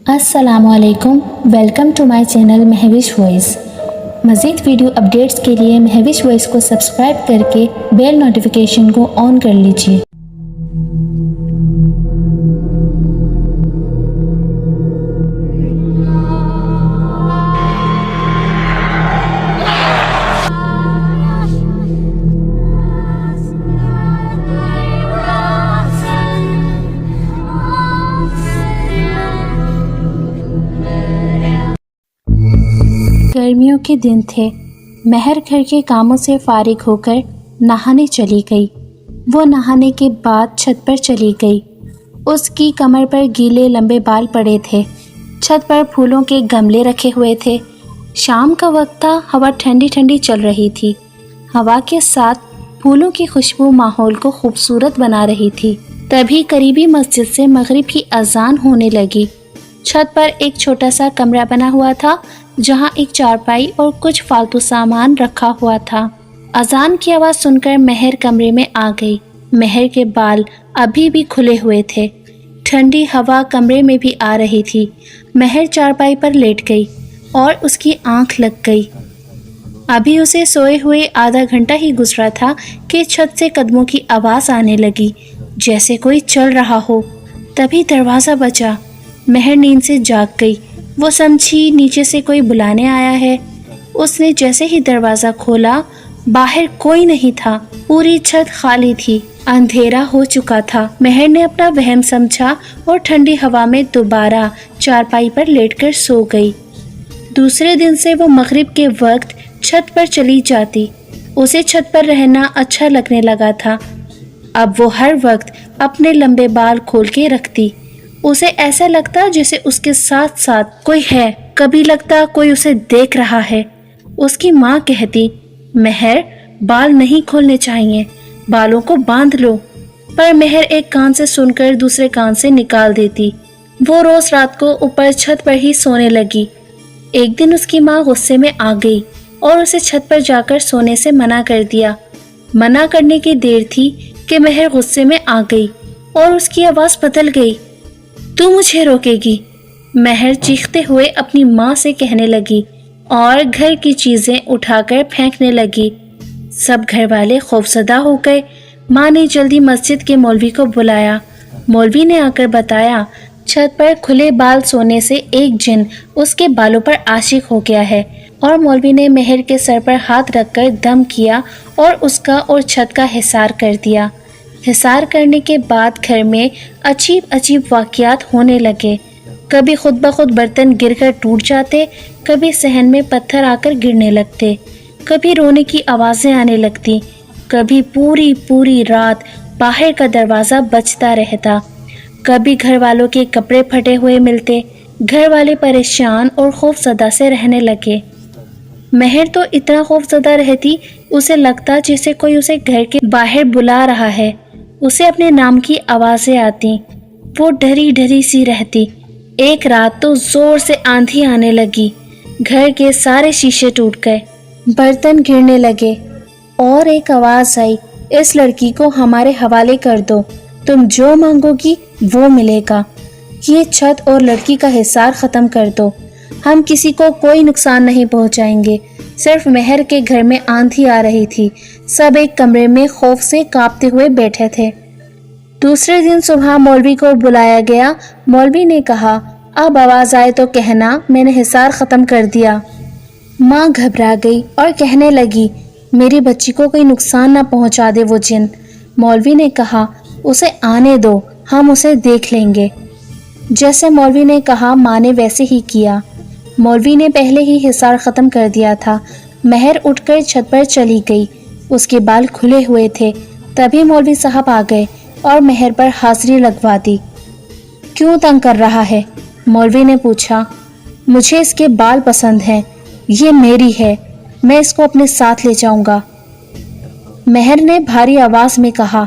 अस्सलाम वालेकुम। Welcome to my channel Mahvish voice. मज़ीद वीडियो अपडेट्स के लिए महविश वॉइस को सब्सक्राइब करके बेल नोटिफिकेशन को ऑन कर लीजिए। गर्मियों के दिन थे। महर घर के कामों से फारिग होकर नहाने चली गई। वो नहाने के बाद छत पर चली गई। उसकी कमर पर गीले लंबे बाल पड़े थे। छत पर फूलों के गमले रखे हुए थे। शाम का वक्त था। हवा ठंडी ठंडी चल रही थी। हवा के साथ फूलों की खुशबू माहौल को खूबसूरत बना रही थी। तभी करीबी मस्जिद से मगरिब की अजान होने लगी। छत पर एक छोटा सा कमरा बना हुआ था जहाँ एक चारपाई और कुछ फालतू सामान रखा हुआ था। अजान की आवाज़ सुनकर महर कमरे में आ गई। महर के बाल अभी भी खुले हुए थे। ठंडी हवा कमरे में भी आ रही थी। महर चारपाई पर लेट गई और उसकी आंख लग गई। अभी उसे सोए हुए आधा घंटा ही गुजरा था कि छत से कदमों की आवाज़ आने लगी, जैसे कोई चल रहा हो। तभी दरवाज़ा बजा। महर नींद से जाग गई। वो समझी नीचे से कोई बुलाने आया है। उसने जैसे ही दरवाज़ा खोला, बाहर कोई नहीं था। पूरी छत खाली थी। अंधेरा हो चुका था। महर ने अपना वहम समझा और ठंडी हवा में दोबारा चारपाई पर लेटकर सो गई। दूसरे दिन से वो मगरिब के वक्त छत पर चली जाती। उसे छत पर रहना अच्छा लगने लगा था। अब वो हर वक्त अपने लंबे बाल खोल के रखती। उसे ऐसा लगता जैसे उसके साथ साथ कोई है। कभी लगता कोई उसे देख रहा है। उसकी माँ कहती, महर, बाल नहीं खोलने चाहिए, बालों को बांध लो। पर महर एक कान से सुनकर दूसरे कान से निकाल देती। वो रोज रात को ऊपर छत पर ही सोने लगी। एक दिन उसकी माँ गुस्से में आ गई और उसे छत पर जाकर सोने से मना कर दिया। मना करने की देर थी कि महर गुस्से में आ गई और उसकी आवाज़ बदल गई। तू मुझे रोकेगी? महर चीखते हुए अपनी माँ से कहने लगी और घर की चीजें उठाकर फेंकने लगी। सब घर वाले खौफजदा हो गए। माँ ने जल्दी मस्जिद के मौलवी को बुलाया। मौलवी ने आकर बताया, छत पर खुले बाल सोने से एक जिन उसके बालों पर आशिक हो गया है। और मौलवी ने महर के सर पर हाथ रखकर दम किया और उसका और छत का हिसार कर दिया। हिसार करने के बाद घर में अजीब अजीब वाक़यात होने लगे। कभी खुद ब खुद बर्तन गिरकर टूट जाते, कभी सहन में पत्थर आकर गिरने लगते, कभी रोने की आवाज़ें आने लगती, कभी पूरी पूरी रात बाहर का दरवाज़ा बजता रहता, कभी घर वालों के कपड़े फटे हुए मिलते। घर वाले परेशान और खौफजदा से रहने लगे। महर तो इतना खौफजदा रहती, उसे लगता जैसे कोई उसे घर के बाहर बुला रहा है। उसे अपने नाम की आवाज़ें आती। वो डरी डरी सी रहती। एक रात तो ज़ोर से आंधी आने लगी। घर के सारे शीशे टूट गए, बर्तन गिरने लगे और एक आवाज़ आई, इस लड़की को हमारे हवाले कर दो, तुम जो मांगोगी वो मिलेगा। ये छत और लड़की का हिसार ख़त्म कर दो, हम किसी को कोई नुकसान नहीं पहुंचाएंगे। सिर्फ महर के घर में आंधी आ रही थी। सब एक कमरे में खौफ से कांपते हुए बैठे थे। दूसरे दिन सुबह मौलवी को बुलाया गया। मौलवी ने कहा, अब आवाज़ आए तो कहना मैंने हिसार ख़त्म कर दिया। माँ घबरा गई और कहने लगी, मेरी बच्ची को कोई नुकसान ना पहुंचा दे वो जिन। मौलवी ने कहा, उसे आने दो, हम उसे देख लेंगे। जैसे मौलवी ने कहा, माँ ने वैसे ही किया। मौलवी ने पहले ही हिसार ख़त्म कर दिया था। महर उठकर छत पर चली गई। उसके बाल खुले हुए थे। तभी मौलवी साहब आ गए और महर पर हाजिरी लगवा दी। क्यों तंग कर रहा है? मौलवी ने पूछा। मुझे इसके बाल पसंद हैं, ये मेरी है, मैं इसको अपने साथ ले जाऊंगा। महर ने भारी आवाज़ में कहा।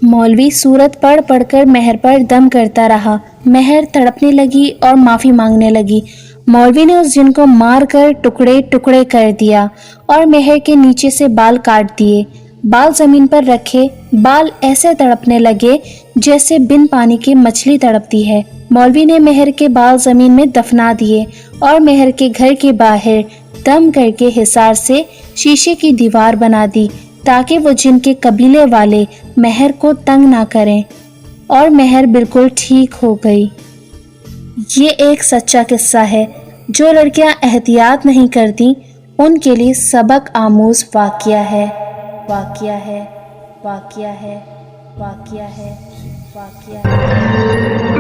मौलवी सूरत पढ़ पढ़कर महर पर दम करता रहा। महर तड़पने लगी और माफ़ी मांगने लगी। मौलवी ने उस जिन को मार कर टुकड़े टुकड़े कर दिया और महर के नीचे से बाल काट दिए। بال زمین پر رکھے بال ایسے تڑپنے لگے جیسے بن پانی کی مچھلی تڑپتی ہے۔ مولوی نے مہر کے بال زمین میں دفنا دیے اور مہر کے گھر کے باہر دم کر کے حصار سے شیشے کی دیوار بنا دی تاکہ وہ جن کے قبیلے والے مہر کو تنگ نہ کریں، اور مہر بالکل ٹھیک ہو گئی۔ یہ ایک سچا قصہ ہے۔ جو لڑکیاں احتیاط نہیں کرتی ان کے لیے سبق آموز واقعہ ہے، واقعہ ہے، واقعہ ہے، واقعہ ہے، واقعہ ہے۔